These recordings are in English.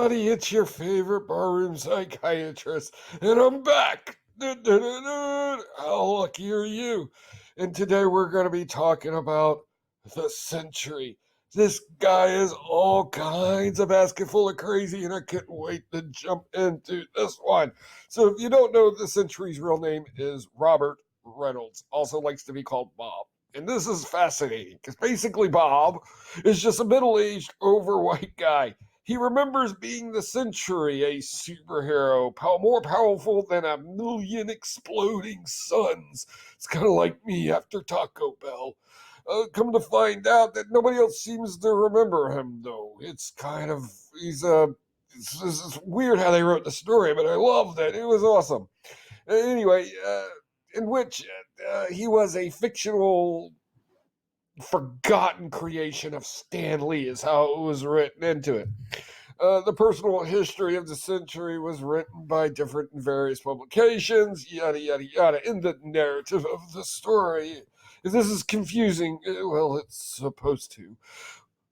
everybody, it's your favorite barroom psychiatrist, and I'm back. How lucky are you? And today we're going to be talking about the Sentry. This guy is all kinds of basket full of crazy, and I couldn't wait to jump into this one. So, if you don't know, the Sentry's real name is Robert Reynolds, also likes to be called Bob. And this is fascinating because basically Bob is just a middle aged, overweight guy. He remembers being the Sentry, a superhero, more powerful than a million exploding suns. It's kind of like me after Taco Bell. Come to find out that nobody else seems to remember him, though. It's kind of, it's weird how they wrote the story, but I loved it. It was awesome. Anyway, in which he was a fictional forgotten creation of Stan Lee, is how it was written into it. The personal history of the Sentry was written by different and various publications, yada, yada, yada, in the narrative of the story. If this is confusing, well, it's supposed to.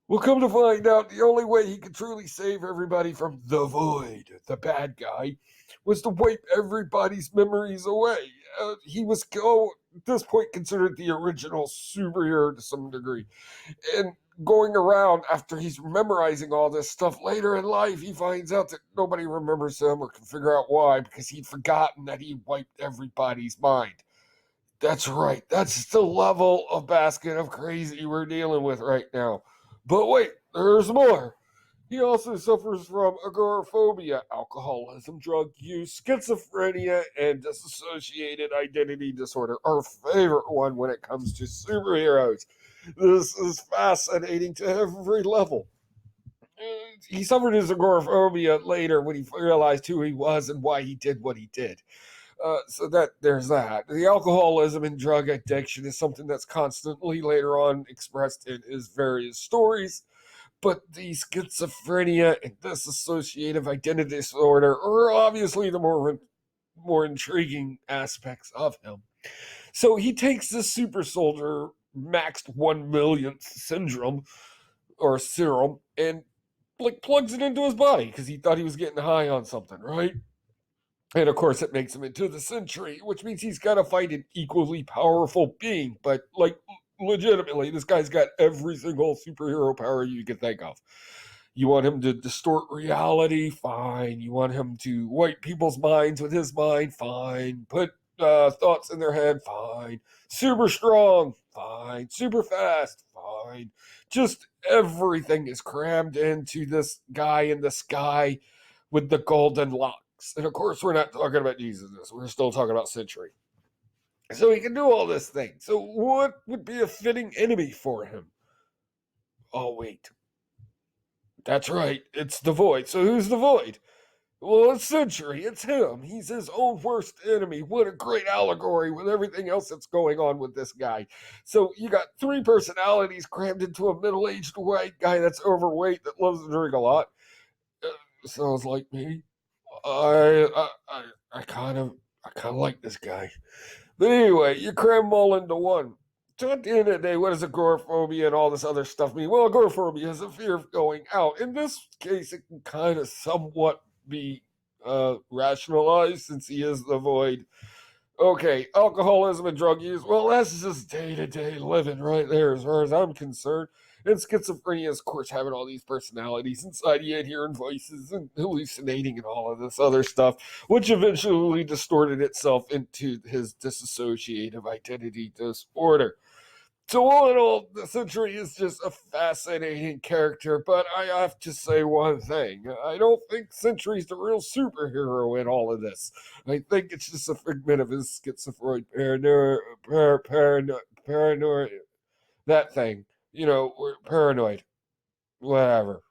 We'll come to find out the only way he could truly save everybody from the Void, the bad guy, was to wipe everybody's memories away. He was, at this point, considered the original superhero to some degree. And going around after he's memorizing all this stuff later in life, he finds out that nobody remembers him or can figure out why because he'd forgotten that he wiped everybody's mind. That's right. That's the level of basket of crazy we're dealing with right now. But wait, there's more. He also suffers from agoraphobia, alcoholism, drug use, schizophrenia, and dissociated identity disorder, our favorite one when it comes to superheroes. This is fascinating to every level. He suffered his agoraphobia later when he realized who he was and why he did what he did. So that there's that. The alcoholism and drug addiction is something that's constantly later on expressed in his various stories. But the schizophrenia and dissociative identity disorder are obviously the more intriguing aspects of him. So he takes this super soldier maxed 1 millionth syndrome or serum and like plugs it into his body because he thought he was getting high on something, right? And of course, it makes him into the Sentry, which means he's got to fight an equally powerful being. But, like, legitimately, this guy's got every single superhero power you can think of. You want him to distort reality? Fine. You want him to wipe people's minds with his mind? Fine. Put thoughts in their head? Fine. Super strong? Fine. Super fast? Fine. Just everything is crammed into this guy in the sky with the golden lock. And of course, we're not talking about Jesus. We're still talking about Sentry. So he can do all this thing. So what would be a fitting enemy for him? Oh, wait. That's right. It's the Void. So who's the Void? Well, it's Sentry. It's him. He's his own worst enemy. What a great allegory with everything else that's going on with this guy. So you got three personalities crammed into a middle-aged white guy that's overweight that loves to drink a lot. Sounds like me. I kind of like this guy. But anyway, you cram them all into one. So at the end of the day, what does agoraphobia and all this other stuff mean? Well, agoraphobia is a fear of going out. In this case, it can kind of somewhat be rationalized since he is the Void. Okay, alcoholism and drug use. Well, that's just day to day living right there, as far as I'm concerned. And schizophrenia is, of course, having all these personalities inside your head, hearing voices and hallucinating and all of this other stuff, which eventually distorted itself into his dissociative identity disorder. So all in all, the Sentry is just a fascinating character, but I have to say one thing. I don't think Sentry's the real superhero in all of this. I think it's just a figment of his schizophrenic paranoia, that thing. We're paranoid. Whatever.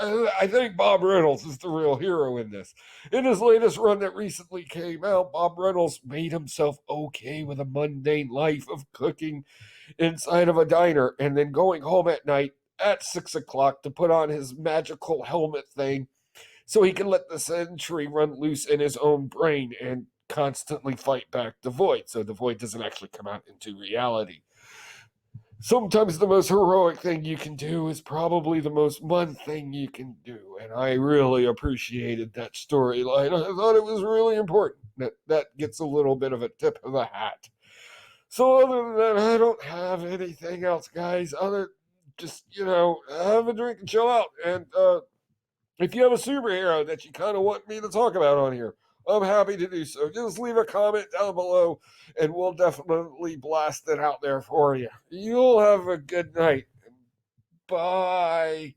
I think Bob Reynolds is the real hero in this. In his latest run that recently came out, Bob Reynolds made himself okay with a mundane life of cooking inside of a diner and then going home at night at 6 o'clock to put on his magical helmet thing so he can let the Sentry run loose in his own brain and constantly fight back the Void so the Void doesn't actually come out into reality. sometimes the most heroic thing you can do is probably the most mundane thing you can do. And I really appreciated that storyline. I thought it was really important. That gets a little bit of a tip of the hat. So other than that, I don't have anything else, guys. Other just, have a drink and chill out. And if you have a superhero that you kind of want me to talk about on here, I'm happy to do so. Just leave a comment down below and we'll definitely blast it out there for you. You'll have a good night. Bye.